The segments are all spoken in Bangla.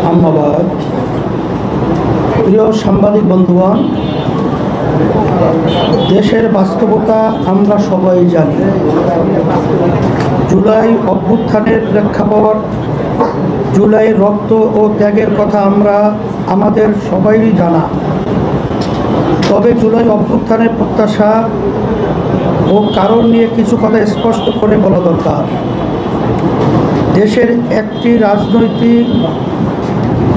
ধন্যবাদ। প্রিয় সাংবাদিক বন্ধুগণ, দেশের বাস্তবতা আমরা সবাই জানি। জুলাই অভ্যুত্থানের প্রেক্ষাপট, জুলাইয়ের রক্ত ও ত্যাগের কথা আমাদের সবাইই জানা। তবে জুলাই অভ্যুত্থানের প্রত্যাশা ও কারণ নিয়ে কিছু কথা স্পষ্ট করে বলা দরকার। দেশের একটি রাজনৈতিক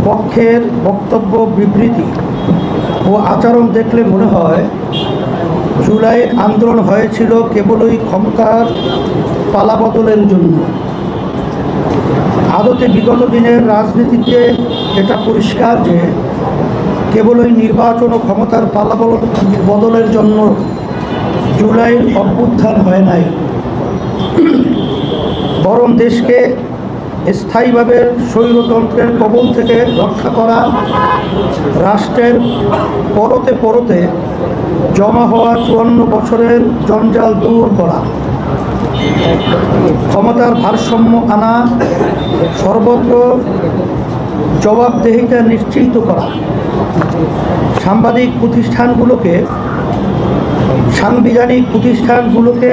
পক্ষের বক্তব্য, বিবৃতি ও আচরণ দেখলে মনে হয় জুলাই আন্দোলন হয়েছিল কেবলই ক্ষমতার পালাবদলের জন্য। আদতে বিগত দিনের রাজনীতিতে এটা পরিষ্কার যে কেবলই নির্বাচন ও ক্ষমতার বদলের জন্য জুলাইয়ের অভ্যুত্থান হয় নাই, বরং দেশকে স্থায়ীভাবে স্বৈরতন্ত্রের কবল থেকে রক্ষা করা, রাষ্ট্রের পরতে পরতে জমা হওয়া 54 বছরের জঞ্জাল দূর করা, ক্ষমতার ভারসাম্য আনা, সর্বত্র জবাবদিহিতা নিশ্চিত করা, সাংবিধানিক প্রতিষ্ঠানগুলোকে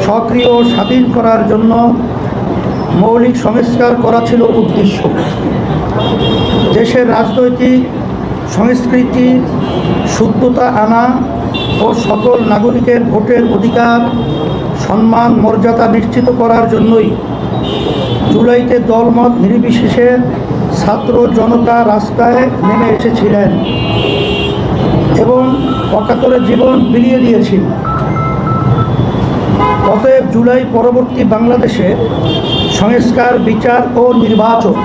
সক্রিয় ও স্বাধীন করার জন্য মৌলিক সংস্কার করা ছিল উদ্দেশ্য। দেশের রাজনৈতিক সংস্কৃতির শুদ্ধতা আনা ও সকল নাগরিকের ভোটের অধিকার, সম্মান, মর্যাদা নিশ্চিত করার জন্যই জুলাইতে দলমত নির্বিশেষে ছাত্র জনতা রাস্তায় নেমে এসেছিলেন এবং অকাতরে জীবন বিলিয়ে দিয়েছিল। অতএব জুলাই পরবর্তী বাংলাদেশে সংস্কার, বিচার ও নির্বাচন,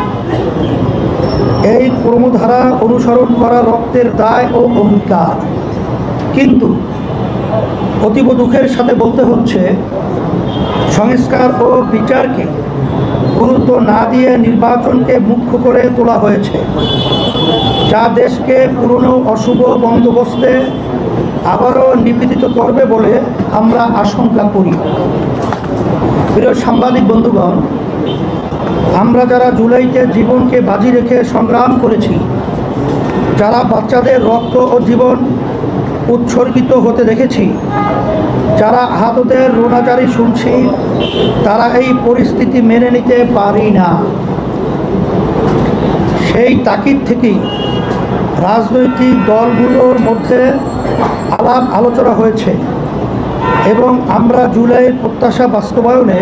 এই ক্রমধারা অনুসরণ করা রক্তের দায় ও অঙ্গীকার। কিন্তু অতীব দুঃখের সাথে বলতে হচ্ছে, সংস্কার ও বিচারকে গুরুত্ব না দিয়ে নির্বাচনকে মুখ্য করে তোলা হয়েছে, যা দেশকে পুরনো অশুভ বন্দোবস্তে আবারও নিবেদিত করবে বলে আমরা আশঙ্কা করি। প্রিয় সাংবাদিক বন্ধুগণ, আমরা যারা জুলাইতে জীবনকে বাজি রেখে সংগ্রাম করেছি, যারা বাচ্চাদের রক্ত ও জীবন উৎসর্গিত হতে দেখেছি, যারা আহতদের রোনাজারি শুনছি, তারা এই পরিস্থিতি মেনে নিতে পারি না। সেই তাকিদ থেকেই রাজনৈতিক দলগুলোর মধ্যে আলাপ আলোচনা হয়েছে এবং আমরা জুলাইয়ের প্রত্যাশা বাস্তবায়নে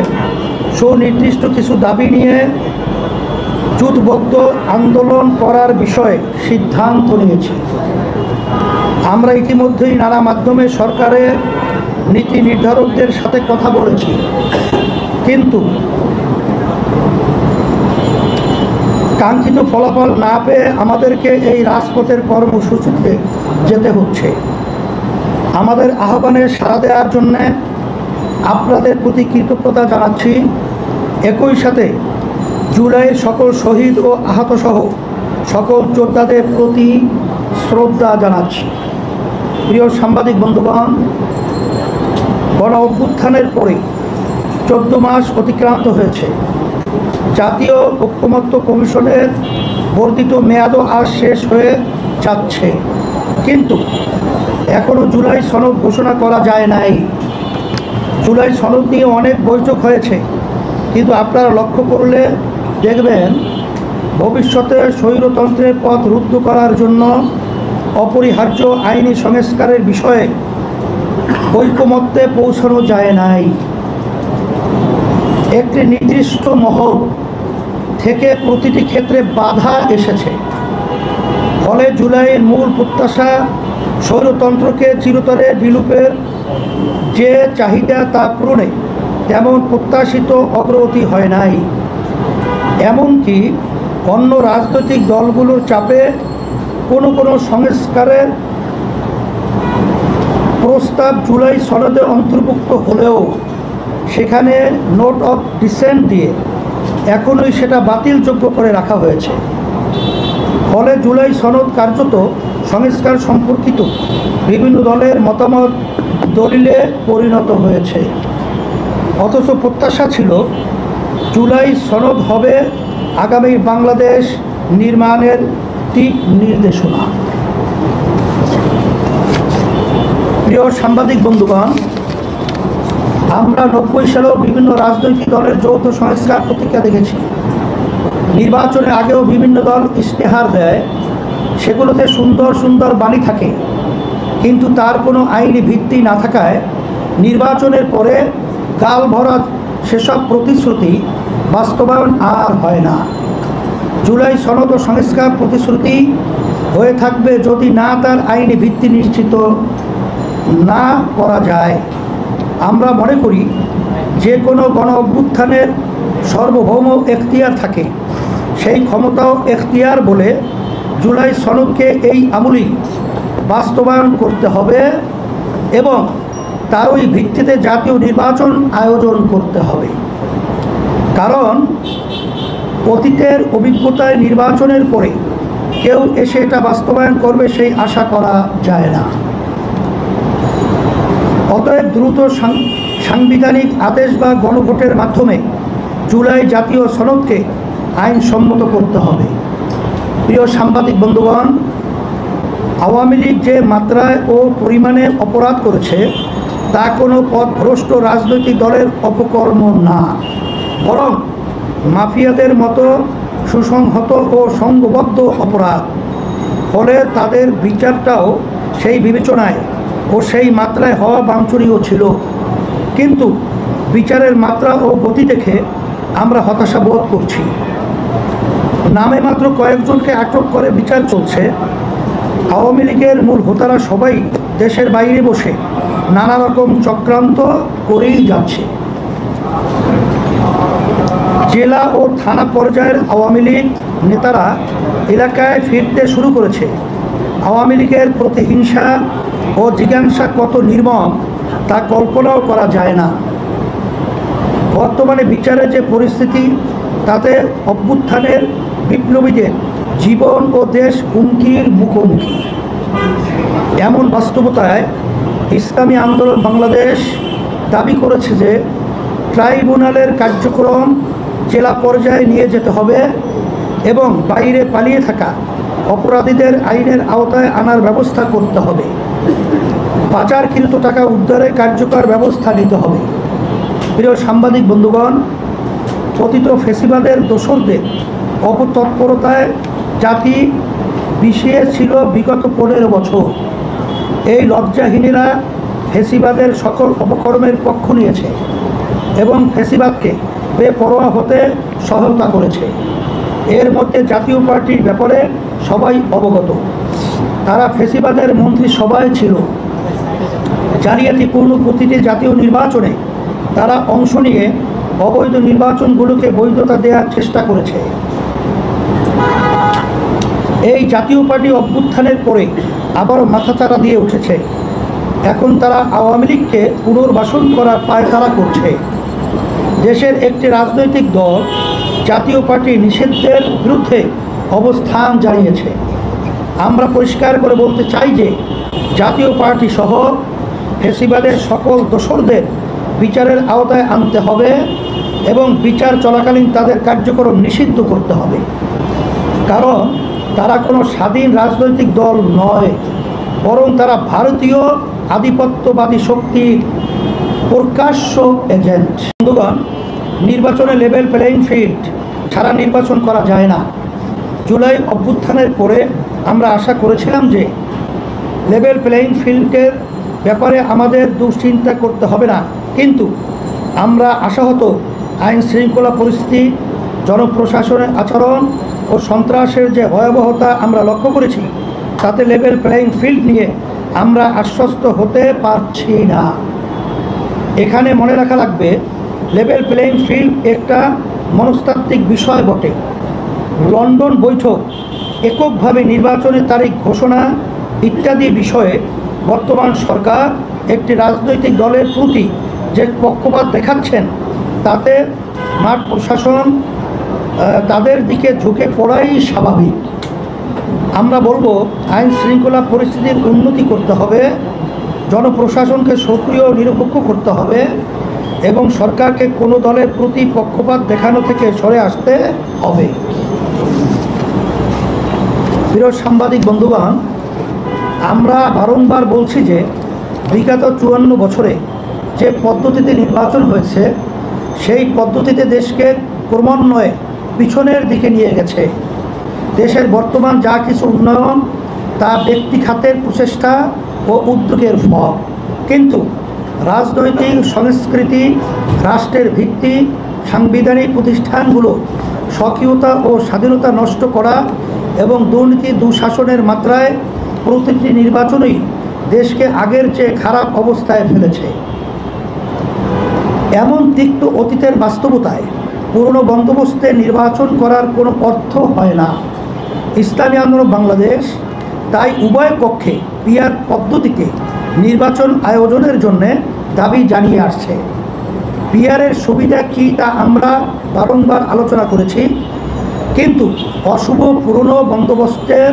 সুনির্দিষ্ট কিছু দাবি নিয়ে জোটবদ্ধ আন্দোলন করার বিষয়ে সিদ্ধান্ত নিয়েছি। আমরা ইতিমধ্যেই নানা মাধ্যমে সরকারের নীতি নির্ধারকদের সাথে কথা বলেছি, কিন্তু কাঙ্ক্ষিত ফলাফল না পেয়ে আমাদেরকে এই রাজপথের কর্মসূচিতে যেতে হচ্ছে। আমাদের আহ্বানে সাড়া দেওয়ার জন্যে আপনাদের প্রতি কৃতজ্ঞতা জানাচ্ছি। একই সাথে জুলাইয়ের সকল শহীদ ও আহতসহ সকল যোদ্ধাদের প্রতি শ্রদ্ধা জানাচ্ছি। প্রিয় সাংবাদিক বন্ধুগণ, গণ অভ্যুত্থানের পরে 14 মাস অতিক্রান্ত হয়েছে। জাতীয় ঐকমত্য কমিশনের বর্ধিত মেয়াদও আজ শেষ হয়ে যাচ্ছে, কিন্তু এখনও জুলাই সনদ ঘোষণা করা যায় নাই। জুলাই সনদ নিয়ে অনেক বৈঠক হয়েছে, কিন্তু আপনারা লক্ষ্য করলে দেখবেন ভবিষ্যতে স্বৈরতন্ত্রের পথ রুদ্ধ করার জন্য অপরিহার্য আইনি সংস্কারের বিষয়ে ঐকমত্যে পৌঁছানো যায় নাই। একটি নির্দিষ্ট মহল থেকে প্রতিটি ক্ষেত্রে বাধা এসেছে। ফলে জুলাইয়ের মূল প্রত্যাশা স্বৈরতন্ত্রকে চিরতরে বিলুপের যে চাহিদা তা পূরণে তেমন প্রত্যাশিত অগ্রগতি হয় নাই। এমনকি অন্য রাজনৈতিক দলগুলোর চাপে কোনো সংস্কারের প্রস্তাব জুলাই সনদে অন্তর্ভুক্ত হলেও সেখানে নোট অফ ডিসেন্ট দিয়ে এখনই সেটা বাতিলযোগ্য করে রাখা হয়েছে। ফলে জুলাই সনদ কার্যত সংস্কার সম্পর্কিত বিভিন্ন দলের মতামত দলিলে পরিণত হয়েছে। অথচ প্রত্যাশা ছিল জুলাই সনদ হবে আগামী বাংলাদেশ নির্মাণের দিক নির্দেশনা। প্রিয় সাংবাদিক বন্ধুগণ, আমরা 90 সালেও বিভিন্ন রাজনৈতিক দলের যৌথ সংস্কার পত্রিকা দেখেছি। নির্বাচনের আগেও বিভিন্ন দল ইশতেহার দেয়, সেগুলোতে সুন্দর সুন্দর বাণী থাকে, কিন্তু তার কোনো আইনি ভিত্তি না থাকায় নির্বাচনের পরে গাল ভরা সেসব প্রতিশ্রুতি বাস্তবায়ন আর হয় না। জুলাই সনদ ও সংস্কার প্রতিশ্রুতি হয়ে থাকবে যদি না তার আইনি ভিত্তি নিশ্চিত না করা যায়। আমরা মনে করি যে কোনো গণ অভ্যুত্থানের সার্বভৌম এখতিয়ার থাকে, সেই ক্ষমতাও এখতিয়ার বলে জুলাই সনদকে এই আমূলেই বাস্তবায়ন করতে হবে এবং তারই ভিত্তিতে জাতীয় নির্বাচন আয়োজন করতে হবে। কারণ অতীতের অভিজ্ঞতায় নির্বাচনের পরে কেউ এসে এটা বাস্তবায়ন করবে সেই আশা করা যায় না। অতএব দ্রুত সাংবিধানিক আদেশ বা গণভোটের মাধ্যমে জুলাই জাতীয় সনদকে আইনসম্মত করতে হবে। প্রিয় সাংবাদিক বন্ধুগণ, আওয়ামী লীগ যে মাত্রায় ও পরিমাণে অপরাধ করেছে তা কোনো পথভ্রষ্ট রাজনৈতিক দলের অপকর্ম না, বরং মাফিয়াদের মতো সুসংহত ও সংঘবদ্ধ অপরাধ। ফলে তাদের বিচারটাও সেই বিবেচনায় ও সেই মাত্রায় হওয়া বাঞ্ছনীয় ছিল। কিন্তু বিচারের মাত্রা ও গতি দেখে আমরা হতাশা বোধ করছি। নামে মাত্র কয়েকজনকে আটক করে বিচার চলছে। আওয়ামী লীগের মূল হোতারা সবাই দেশের বাইরে বসে নানা রকম চক্রান্ত করেই যাচ্ছে। জেলা ও থানা পর্যায়ের আওয়ামী লীগ নেতারা এলাকায় ফিরতে শুরু করেছে। আওয়ামী লীগের প্রতিহিংসা ও জিজ্ঞাসা কত নির্মম তা কল্পনাও করা যায় না। বর্তমানে বিচারের যে পরিস্থিতি, তাতে অভ্যুত্থানের বিপ্লবীদের জীবন ও দেশ হুমকির মুখোমুখি। এমন বাস্তবতায় ইসলামী আন্দোলন বাংলাদেশ দাবি করেছে যে ট্রাইব্যুনালের কার্যক্রম জেলা পর্যায়ে নিয়ে যেতে হবে এবং বাইরে পালিয়ে থাকা অপরাধীদের আইনের আওতায় আনার ব্যবস্থা করতে হবে। পাচারকৃত টাকা উদ্ধারে কার্যকর ব্যবস্থা নিতে হবে। প্রিয় সাংবাদিক বন্ধুগণ, পতিত ফেসিবাদের দোসরদের অপতৎপরতায় জাতি বিষিয়ে ছিল বিগত 15 বছর। এই লজ্জাহীনেরা ফেসিবাদের সকল অপকর্মের পক্ষ নিয়েছে এবং ফেসিবাদকে বেপরোয়া হতে সহায়তা করেছে। এর মধ্যে জাতীয় পার্টির ব্যাপারে সবাই অবগত। তারা ফেসিবাদের মন্ত্রিসভায় ছিল। জালিয়াতিপূর্ণ প্রতিটি জাতীয় নির্বাচনে তারা অংশ নিয়ে অবৈধ নির্বাচনগুলোকে বৈধতা দেওয়ার চেষ্টা করেছে। এই জাতীয় পার্টি অভ্যুত্থানের পরে আবারও মাথাচাড়া দিয়ে উঠেছে। এখন তারা আওয়ামী লীগকে পুনর্বাসন করার পায়তারা করছে। দেশের একটি রাজনৈতিক দল জাতীয় পার্টি নিষিদ্ধের বিরুদ্ধে অবস্থান জানিয়েছে। আমরা পরিষ্কার করে বলতে চাই যে জাতীয় পার্টি সহ ফেসিবাদের সকল দোসরদের বিচারের আওতায় আনতে হবে এবং বিচার চলাকালীন তাদের কার্যক্রম নিষিদ্ধ করতে হবে। কারণ তারা কোনো স্বাধীন রাজনৈতিক দল নয়, বরং তারা ভারতীয় আধিপত্যবাদী শক্তির প্রকাশ্য এজেন্ট। বন্ধুগণ, নির্বাচনে লেভেল প্লেইং ফিল্ড ছাড়া নির্বাচন করা যায় না। জুলাই অভ্যুত্থানের পরে আমরা আশা করেছিলাম যে লেভেল প্লেইং ফিল্ডের ব্যাপারে আমাদের দুশ্চিন্তা করতে হবে না, কিন্তু আমরা আশাহত আইন শৃঙ্খলা পরিস্থিতি, জনপ্রশাসনের আচরণ ও সন্ত্রাসের যে ভয়াবহতা আমরা লক্ষ্য করেছি, তাতে লেভেল প্লেইং ফিল্ড নিয়ে আমরা আশ্বস্ত হতে পারছি না। এখানে মনে রাখা লাগবে, লেভেল প্লেইং ফিল্ড একটা মনস্তাত্ত্বিক বিষয় বটে। লন্ডন বৈঠক, এককভাবে নির্বাচনের তারিখ ঘোষণা ইত্যাদি বিষয়ে বর্তমান সরকার একটি রাজনৈতিক দলের প্রতি যে পক্ষপাত দেখাচ্ছেন, তাতে মাঠ প্রশাসন তাদের দিকে ঝুঁকে পড়াই স্বাভাবিক। আমরা বলবো, আইন শৃঙ্খলা পরিস্থিতির উন্নতি করতে হবে, জনপ্রশাসনকে সক্রিয় নিরপেক্ষ করতে হবে এবং সরকারকে কোনো দলের প্রতি পক্ষপাত দেখানো থেকে সরে আসতে হবে। প্রিয় সাংবাদিক বন্ধুগণ, আমরা বারংবার বলছি যে বিগত 54 বছরে যে পদ্ধতিতে নির্বাচন হয়েছে সেই পদ্ধতিতে দেশকে ক্রমান্বয়ে পিছনের দিকে নিয়ে গেছে। দেশের বর্তমান যা কিছু উন্নয়ন তা ব্যক্তি খাতের প্রচেষ্টা ও উদ্যোগের ফল, কিন্তু রাজনৈতিক সংস্কৃতি, রাষ্ট্রের ভিত্তি, সাংবিধানিক প্রতিষ্ঠানগুলো স্বকীয়তা ও স্বাধীনতা নষ্ট করা এবং দুর্নীতি দুঃশাসনের মাত্রায় প্রতিটি নির্বাচনই দেশকে আগের চেয়ে খারাপ অবস্থায় ফেলেছে। এমন তিক্ত অতীতের বাস্তবতায় পুরনো বন্দোবস্তে নির্বাচন করার কোনো অর্থ হয় না। ইসলামী আন্দোলন বাংলাদেশ তাই উভয় পক্ষে পিআর পদ্ধতিতে নির্বাচন আয়োজনের জন্য দাবি জানিয়ে আসছে। পিআরের সুবিধা কী তা আমরা বারংবার আলোচনা করেছি, কিন্তু অশুভ পুরনো বন্দোবস্তের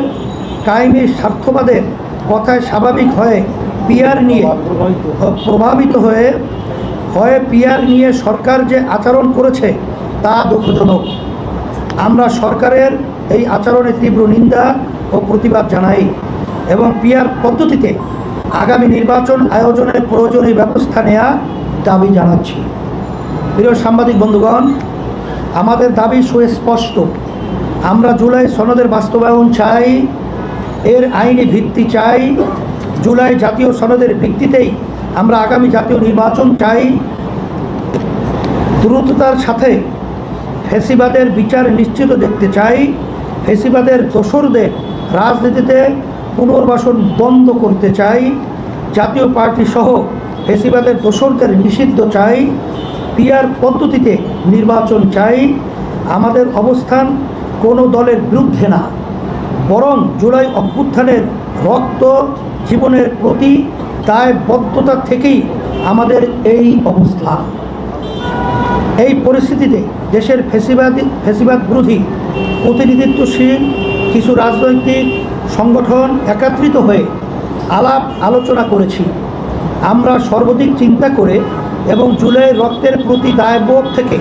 কায়েমি স্বার্থবাদের কথায় স্বাভাবিক হয়ে পিআর নিয়ে প্রভাবিত হয়ে পিআর নিয়ে সরকার যে আচরণ করেছে তা দুঃখজনক। আমরা সরকারের এই আচরণের তীব্র নিন্দা ও প্রতিবাদ জানাই এবং পিআর পদ্ধতিতে আগামী নির্বাচন আয়োজনের প্রয়োজনীয় ব্যবস্থা নেওয়ার দাবি জানাচ্ছি। প্রিয় সাংবাদিক বন্ধুগণ, আমাদের দাবি সুস্পষ্ট। আমরা জুলাই সনদের বাস্তবায়ন চাই, এর আইনি ভিত্তি চাই। জুলাই জাতীয় সনদের ভিত্তিতেই আমরা আগামী জাতীয় নির্বাচন চাই। দ্রুততার সাথে ফ্যাসিবাদের বিচার নিশ্চিত দেখতে চাই। ফ্যাসিবাদের দোসরদের রাজনীতিতে পুনর্বাসন বন্ধ করতে চাই। জাতীয় পার্টি সহ ফ্যাসিবাদের দোসরদের নিষিদ্ধ চাই। পিআর পদ্ধতিতে নির্বাচন চাই। আমাদের অবস্থান কোনো দলের বিরুদ্ধে না, বরং জুলাই অভ্যুত্থানের রক্ত জীবনের প্রতি দায়বদ্ধতা থেকেই আমাদের এই অবস্থান। এই পরিস্থিতিতে দেশের ফ্যাসিবাদ বিরোধী প্রতিনিধিত্বশীল কিছু রাজনৈতিক সংগঠন একত্রিত হয়ে আলাপ আলোচনা করেছি। আমরা সর্বাধিক চিন্তা করে এবং জুলাইয়ের রক্তের প্রতি দায়বোধ থেকে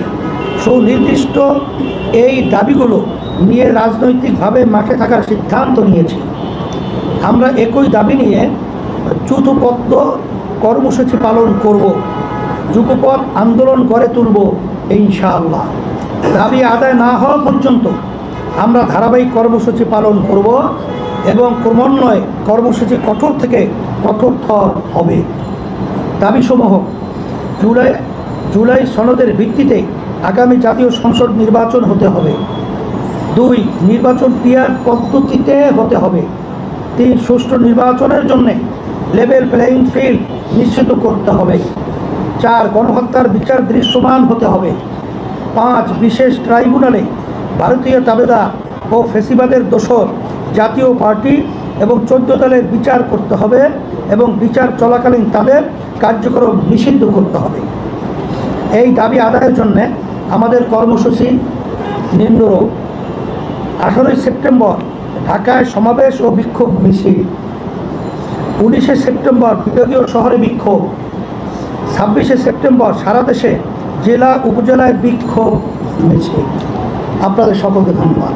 সুনির্দিষ্ট এই দাবিগুলো নিয়ে রাজনৈতিকভাবে মাঠে থাকার সিদ্ধান্ত নিয়েছি। আমরা একই দাবি নিয়ে যুথবদ্ধ কর্মসূচি পালন করব, যুগপৎ আন্দোলন গড়ে তুলব ইনশাআল্লাহ। দাবি আদায় না হওয়া পর্যন্ত আমরা ধারাবাহিক কর্মসূচি পালন করব এবং ক্রমান্বয়ে কর্মসূচি কঠোর থেকে কঠোরতর হবে। দাবিসমূহ: জুলাই সনদের ভিত্তিতে আগামী জাতীয় সংসদ নির্বাচন হতে হবে। 2, নির্বাচন পিআর পদ্ধতিতে হতে হবে। 3, সুষ্ঠু নির্বাচনের জন্য লেভেল প্লেয়িং ফিল্ড নিশ্চিত করতে হবে। 4, গণহত্যার বিচার দৃশ্যমান হতে হবে। 5, বিশেষ ট্রাইব্যুনালে ভারতীয় তাবেদার ও ফ্যাসিবাদের দোসর জাতীয় পার্টি এবং 14 দলের বিচার করতে হবে এবং বিচার চলাকালীন তাদের কার্যক্রম নিষিদ্ধ করতে হবে। এই দাবি আদায়ের জন্য আমাদের কর্মসূচি নিম্নরূপ: 18 সেপ্টেম্বর ঢাকায় সমাবেশ ও বিক্ষোভ মিছিল, 19 সেপ্টেম্বর বিভাগীয় শহরে বিক্ষোভ, 26 সেপ্টেম্বর সারা দেশে জেলা উপজেলায় বিক্ষোভ মিছিল। আপনাদের সকলকে ধন্যবাদ।